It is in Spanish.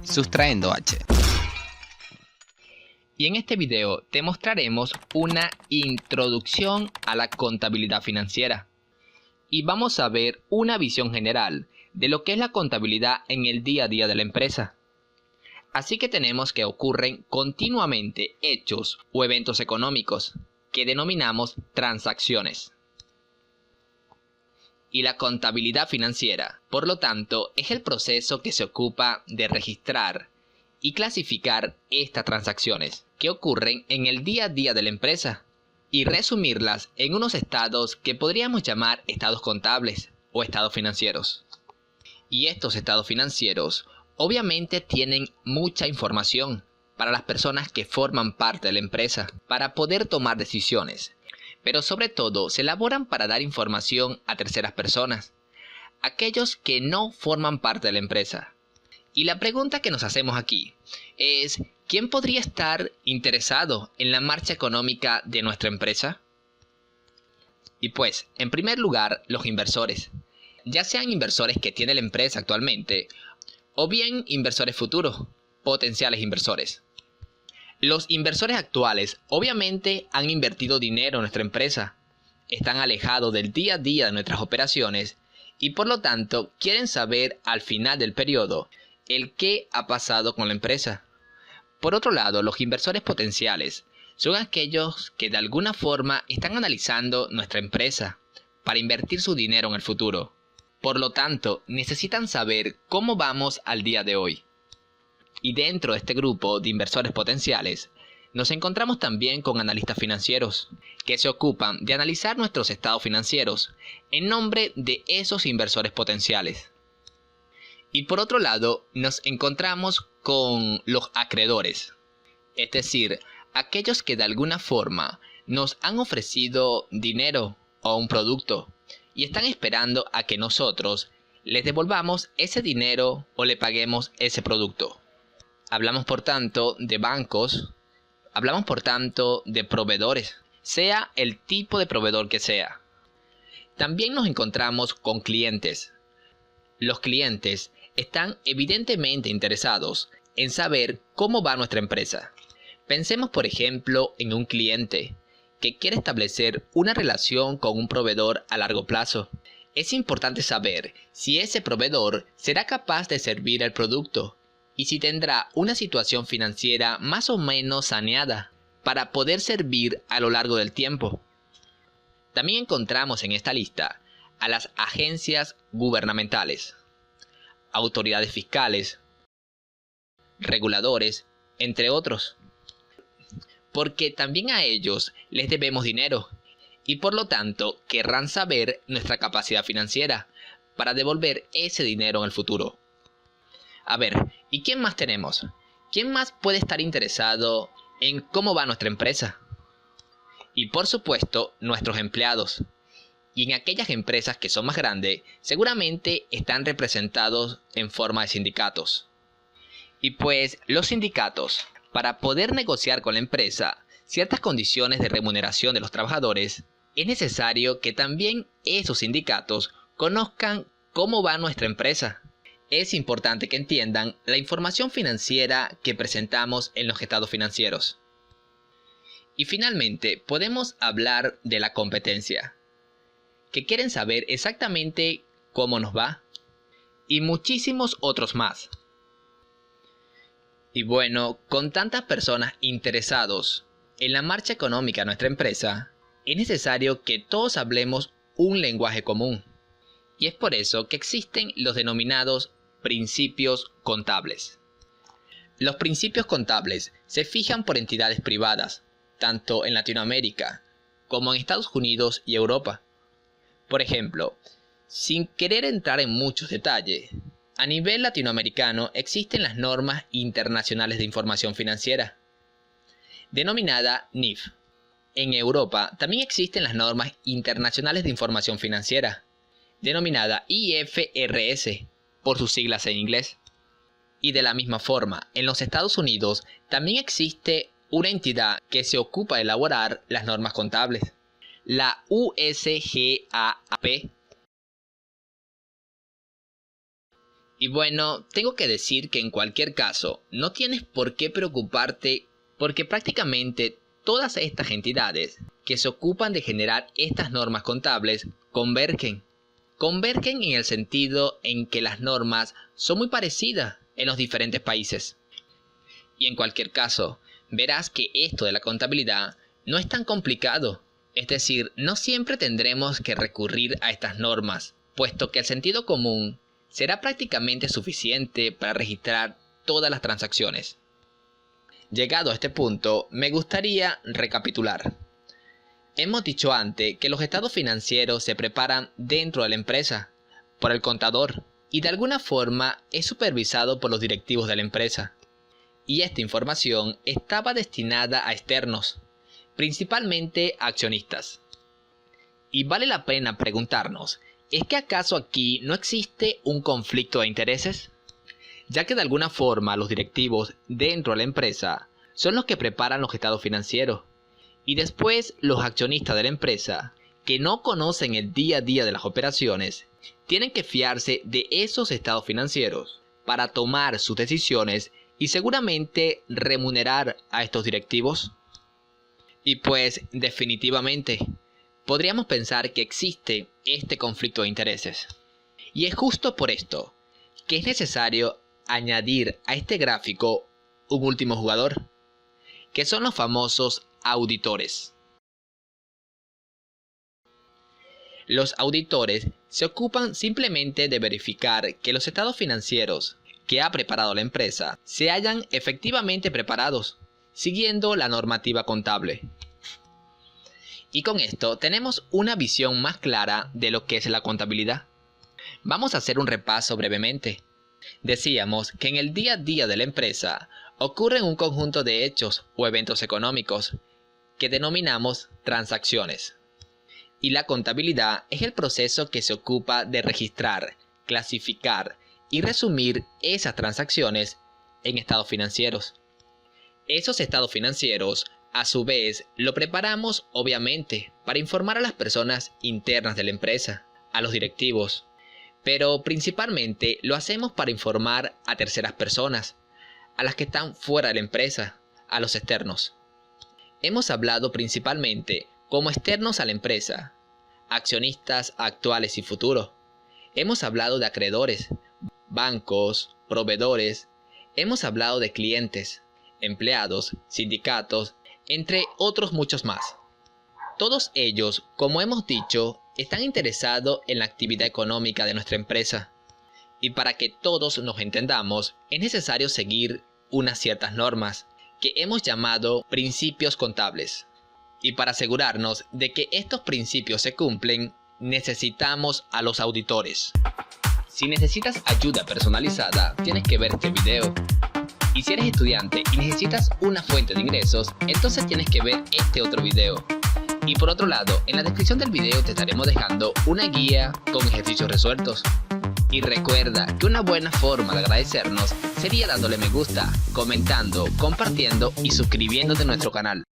Sustrayendo H. Y en este video te mostraremos una introducción a la contabilidad financiera. Y vamos a ver una visión general de lo que es la contabilidad en el día a día de la empresa. Así que tenemos que ocurren continuamente hechos o eventos económicos que denominamos transacciones. Y la contabilidad financiera, por lo tanto, es el proceso que se ocupa de registrar y clasificar estas transacciones que ocurren en el día a día de la empresa y resumirlas en unos estados que podríamos llamar estados contables o estados financieros. Y estos estados financieros obviamente tienen mucha información para las personas que forman parte de la empresa para poder tomar decisiones, pero sobre todo se elaboran para dar información a terceras personas, aquellos que no forman parte de la empresa. Y la pregunta que nos hacemos aquí es, ¿quién podría estar interesado en la marcha económica de nuestra empresa? Y pues, en primer lugar, los inversores, ya sean inversores que tiene la empresa actualmente, o bien inversores futuros, potenciales inversores. Los inversores actuales obviamente han invertido dinero en nuestra empresa, están alejados del día a día de nuestras operaciones y por lo tanto quieren saber al final del periodo el qué ha pasado con la empresa. Por otro lado, los inversores potenciales son aquellos que de alguna forma están analizando nuestra empresa para invertir su dinero en el futuro. Por lo tanto, necesitan saber cómo vamos al día de hoy. Y dentro de este grupo de inversores potenciales, nos encontramos también con analistas financieros, que se ocupan de analizar nuestros estados financieros en nombre de esos inversores potenciales. Y por otro lado, nos encontramos con los acreedores, es decir, aquellos que de alguna forma nos han ofrecido dinero o un producto y están esperando a que nosotros les devolvamos ese dinero o le paguemos ese producto. Hablamos por tanto de bancos, hablamos por tanto de proveedores, sea el tipo de proveedor que sea. También nos encontramos con clientes. Los clientes están evidentemente interesados en saber cómo va nuestra empresa. Pensemos por ejemplo en un cliente que quiere establecer una relación con un proveedor a largo plazo. Es importante saber si ese proveedor será capaz de servir el producto y si tendrá una situación financiera más o menos saneada para poder servir a lo largo del tiempo. También encontramos en esta lista a las agencias gubernamentales, autoridades fiscales, reguladores, entre otros. Porque también a ellos les debemos dinero y por lo tanto querrán saber nuestra capacidad financiera para devolver ese dinero en el futuro. A ver, ¿y quién más tenemos? ¿Quién más puede estar interesado en cómo va nuestra empresa? Y por supuesto, nuestros empleados. Y en aquellas empresas que son más grandes, seguramente están representados en forma de sindicatos. Y pues los sindicatos, para poder negociar con la empresa ciertas condiciones de remuneración de los trabajadores, es necesario que también esos sindicatos conozcan cómo va nuestra empresa. Es importante que entiendan la información financiera que presentamos en los estados financieros. Y finalmente, podemos hablar de la competencia, que quieren saber exactamente cómo nos va, y muchísimos otros más. Y bueno, con tantas personas interesados en la marcha económica de nuestra empresa, es necesario que todos hablemos un lenguaje común. Y es por eso que existen los denominados principios contables. Los principios contables se fijan por entidades privadas, tanto en Latinoamérica como en Estados Unidos y Europa. Por ejemplo, sin querer entrar en muchos detalles, a nivel latinoamericano existen las normas internacionales de información financiera, denominada NIF. En Europa también existen las normas internacionales de información financiera, denominada IFRS, por sus siglas en inglés. Y de la misma forma, en los Estados Unidos también existe una entidad que se ocupa de elaborar las normas contables, la USGAP. Y bueno, tengo que decir que en cualquier caso, no tienes por qué preocuparte porque prácticamente todas estas entidades que se ocupan de generar estas normas contables convergen. Convergen en el sentido en que las normas son muy parecidas en los diferentes países. Y en cualquier caso, verás que esto de la contabilidad no es tan complicado. Es decir, no siempre tendremos que recurrir a estas normas, puesto que el sentido común será prácticamente suficiente para registrar todas las transacciones. Llegado a este punto, me gustaría recapitular. Hemos dicho antes que los estados financieros se preparan dentro de la empresa, por el contador, y de alguna forma es supervisado por los directivos de la empresa. Y esta información estaba destinada a externos, principalmente a accionistas. Y vale la pena preguntarnos, ¿es que acaso aquí no existe un conflicto de intereses? Ya que de alguna forma los directivos dentro de la empresa son los que preparan los estados financieros, y después los accionistas de la empresa, que no conocen el día a día de las operaciones, tienen que fiarse de esos estados financieros para tomar sus decisiones y seguramente remunerar a estos directivos. Y pues definitivamente podríamos pensar que existe este conflicto de intereses. Y es justo por esto que es necesario añadir a este gráfico un último jugador, que son los famosos auditores. Los auditores se ocupan simplemente de verificar que los estados financieros que ha preparado la empresa se hayan efectivamente preparados, siguiendo la normativa contable. Y con esto tenemos una visión más clara de lo que es la contabilidad. Vamos a hacer un repaso brevemente. Decíamos que en el día a día de la empresa ocurren un conjunto de hechos o eventos económicos que denominamos transacciones. Y la contabilidad es el proceso que se ocupa de registrar, clasificar y resumir esas transacciones en estados financieros. Esos estados financieros, a su vez, lo preparamos obviamente para informar a las personas internas de la empresa, a los directivos, pero principalmente lo hacemos para informar a terceras personas, a las que están fuera de la empresa, a los externos. Hemos hablado principalmente como externos a la empresa, accionistas actuales y futuros. Hemos hablado de acreedores, bancos, proveedores. Hemos hablado de clientes, empleados, sindicatos, entre otros muchos más. Todos ellos, como hemos dicho, están interesados en la actividad económica de nuestra empresa. Y para que todos nos entendamos, es necesario seguir unas ciertas normas, que hemos llamado principios contables. Y para asegurarnos de que estos principios se cumplen, necesitamos a los auditores. Si necesitas ayuda personalizada, tienes que ver este video. Y si eres estudiante y necesitas una fuente de ingresos, entonces tienes que ver este otro video. Y por otro lado, en la descripción del video te estaremos dejando una guía con ejercicios resueltos. Y recuerda que una buena forma de agradecernos sería dándole me gusta, comentando, compartiendo y suscribiéndote a nuestro canal.